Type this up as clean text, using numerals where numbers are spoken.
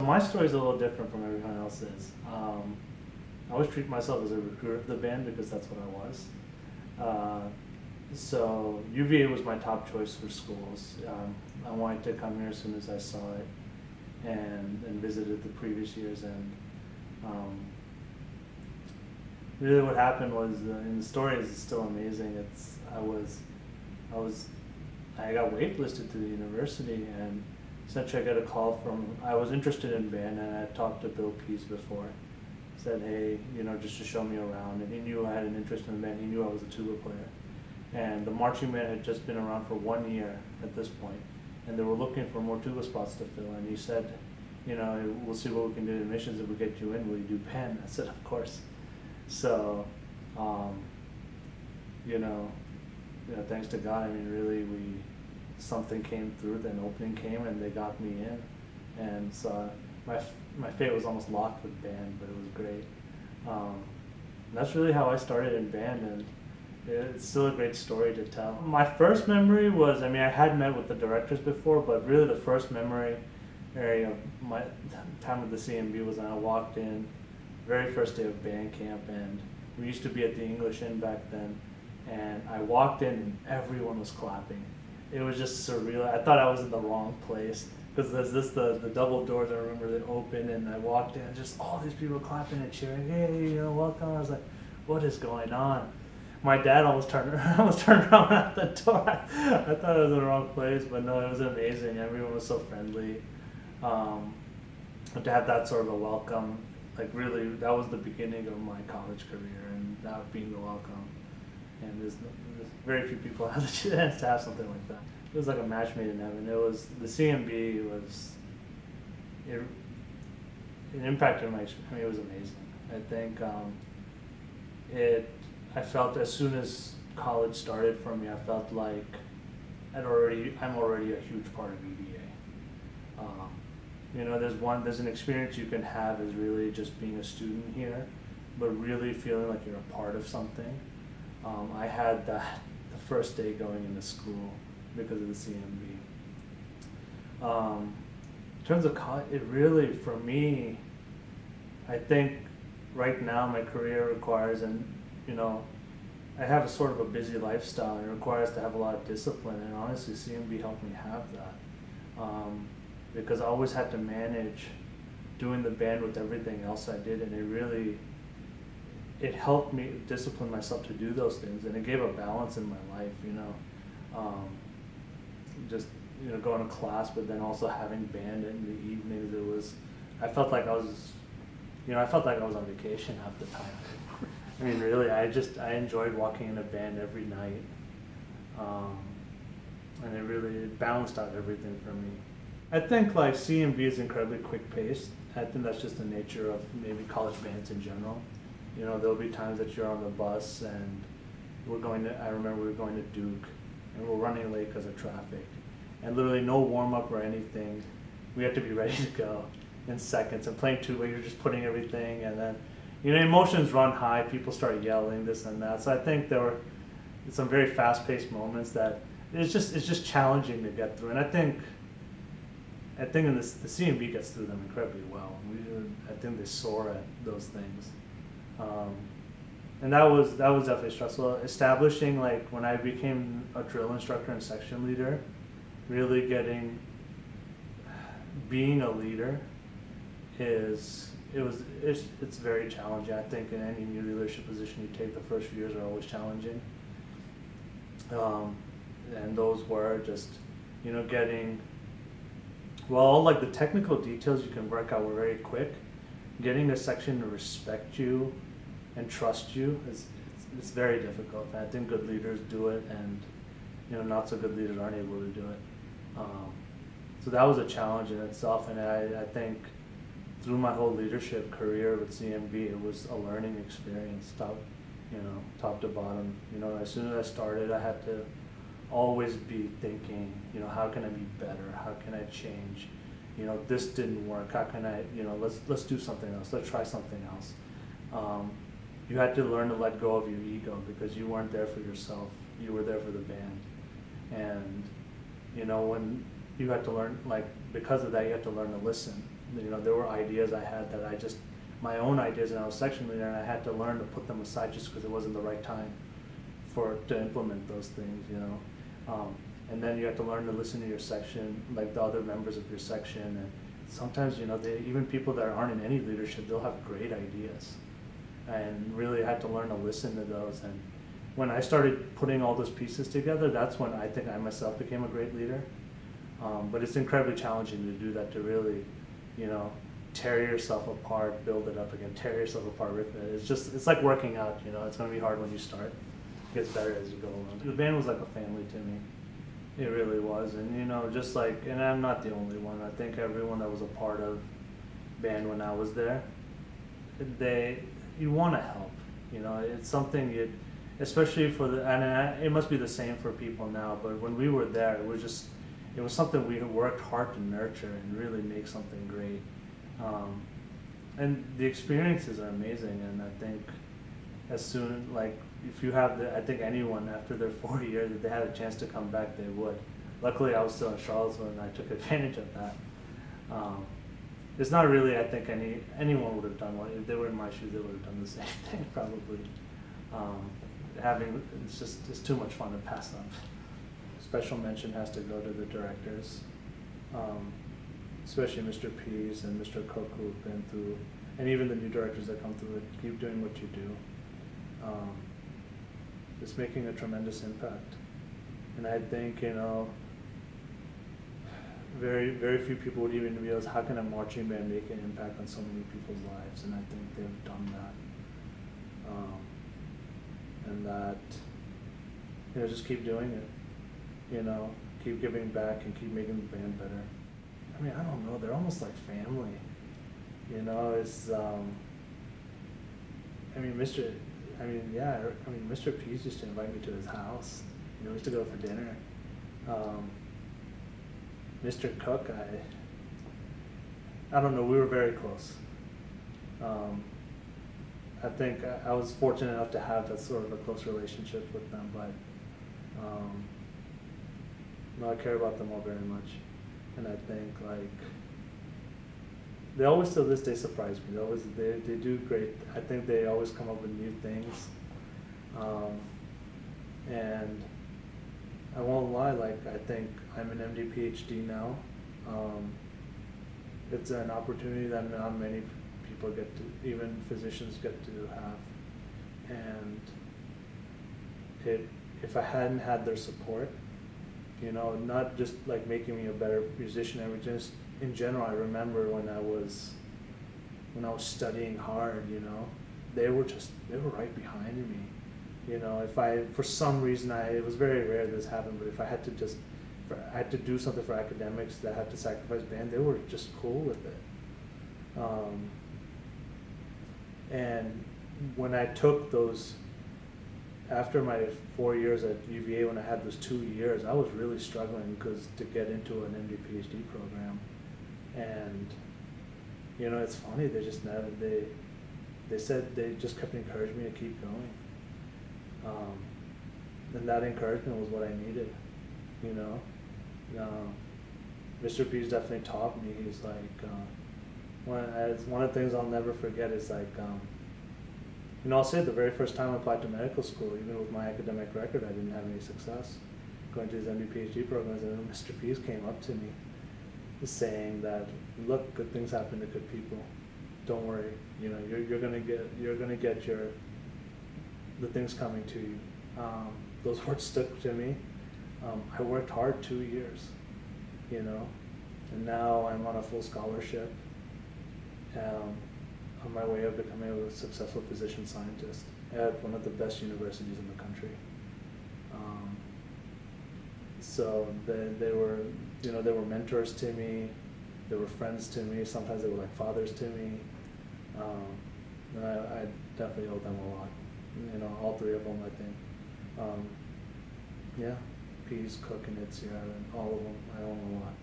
my story is a little different from everyone else's. I always treat myself as a recruiter of the band because that's what I was. So UVA was my top choice for schools. I wanted to come here as soon as I saw it, and visited the previous years. And really, what happened was, and the story is still amazing. I got waitlisted to the university, and essentially I got a call from. I was interested in band, and I had talked to Bill Pease before. Said, hey, just to show me around, and he knew I had an interest in the band. He knew I was a tuba player, and the marching band had just been around for 1 year at this point, and they were looking for more tuba spots to fill. And he said, we'll see what we can do in admissions. If we get you in, will you do band? I said, of course. So, thanks to God, I mean, really, something came through, an opening came, and they got me in. And so my fate was almost locked with band, but it was great. That's really how I started in band, and it's still a great story to tell. My first memory was, I had met with the directors before, but really the first memory of my time with the CMB was when I walked in, very first day of band camp, and we used to be at the English Inn back then, and I walked in and everyone was clapping. It was just surreal. I thought I was in the wrong place, because there's the double doors, I remember, that opened, and I walked in and just all these people clapping and cheering, hey, welcome. I was like, what is going on? My dad almost turned around at the door. I thought I was in the wrong place, but no, it was amazing. Everyone was so friendly. To have that sort of a welcome, like, really, that was the beginning of my college career, and that being the welcome. And there's very few people have the chance to have something like that. It was like a match made in heaven. It was, the CMB was, it impacted my, it was amazing. I think I felt as soon as college started for me, I felt like I'm already a huge part of EVA. There's an experience you can have is really just being a student here, but really feeling like you're a part of something. I had that the first day going into school because of the CMB. In terms of college, it really, for me, I think right now my career requires, and I have a sort of a busy lifestyle, and it requires to have a lot of discipline, and honestly CMB helped me have that. Because I always had to manage doing the band with everything else I did, and it helped me discipline myself to do those things, and it gave a balance in my life, going to class, but then also having band in the evenings. I felt like I was on vacation half the time. Really, I enjoyed walking in a band every night, and it balanced out everything for me. I think like CMB is incredibly quick paced. I think that's just the nature of maybe college bands in general. There'll be times that you're on the bus and I remember we were going to Duke, and we're running late because of traffic, and literally no warm up or anything. We had to be ready to go in seconds, and playing Tuba, you're just putting everything, and then emotions run high, people start yelling, this and that. So I think there were some very fast paced moments that it's just challenging to get through, and I think in the CMB gets through them incredibly well. I think they soar at those things. And that was definitely stressful. Establishing, like, when I became a drill instructor and section leader, really being a leader it's very challenging. I think in any new leadership position you take, the first few years are always challenging. And those were just, all like the technical details you can work out were very quick. Getting a section to respect you and trust you it's very difficult. I think good leaders do it, and not so good leaders aren't able to do it. So that was a challenge in itself, and I think through my whole leadership career with CMB, it was a learning experience, top to bottom. As soon as I started, I had to always be thinking, how can I be better? How can I change? This didn't work. How can I, let's do something else. Let's try something else. You had to learn to let go of your ego, because you weren't there for yourself. You were there for the band. And, when you had to learn, like, because of that, you had to learn to listen. there were ideas I had that my own ideas, and I was section leader, and I had to learn to put them aside just because it wasn't the right time to implement those things, and then you have to learn to listen to your section, like the other members of your section, and sometimes, even people that aren't in any leadership, they'll have great ideas, and really I had to learn to listen to those. And when I started putting all those pieces together, that's when I think I myself became a great leader. But it's incredibly challenging to do that, to really, tear yourself apart, build it up again, tear yourself apart, rip it. It's like working out, it's going to be hard when you start. It gets better as you go along. The band was like a family to me. It really was. And, and I'm not the only one. I think everyone that was a part of band when I was there, you want to help. It's something especially and it must be the same for people now, but when we were there, it was something we worked hard to nurture and really make something great. And the experiences are amazing, and I think if you have I think anyone after their 4 years, if they had a chance to come back, they would. Luckily, I was still in Charlottesville, and I took advantage of that. It's not really, I think anyone would have done one. If they were in my shoes, they would have done the same thing, probably. It's too much fun to pass up. Special mention has to go to the directors, especially Mr. Pease and Mr. Cook, who have been through, and even the new directors that come through it. Keep doing what you do. It's making a tremendous impact, and I think very, very few people would even realize, how can a marching band make an impact on so many people's lives, and I think they've done that. And that, just keep doing it, keep giving back and keep making the band better. I mean, I don't know, they're almost like family, it's, Mr. Pease used to invite me to his house, we used to go for dinner. Mr. Cook, I don't know, we were very close. I think I was fortunate enough to have that sort of a close relationship with them, but I care about them all very much. And I think they always, to this day, surprise me. They do great. I think they always come up with new things. And I won't lie, I think I'm an MD PhD now. It's an opportunity that not many people get to, even physicians get to have. And if I hadn't had their support, not just making me a better musician, I would just, in general, I remember when I was studying hard, they were right behind me. If for some reason, it was very rare this happened, but if I had to do something for academics that I had to sacrifice band, they were just cool with it. And when I took those, after my 4 years at UVA, when I had those 2 years, I was really struggling to get into an MD PhD program. And, it's funny, they said they just kept encouraging me to keep going. And that encouragement was what I needed, Mr. Pease definitely taught me. He's one of the things I'll never forget is I'll say the very first time I applied to medical school, even with my academic record, I didn't have any success going to his MD PhD programs, and then Mr. Pease came up to me saying that, look, good things happen to good people. Don't worry, you're gonna get the things coming to you. Those words stuck to me. I worked hard 2 years, and now I'm on a full scholarship. On my way of becoming a successful physician scientist at one of the best universities in the country. So they were mentors to me, they were friends to me, sometimes they were like fathers to me. I definitely owe them a lot, all three of them, I think. Pease, Cook, and Itzia, and all of them, I owe them a lot.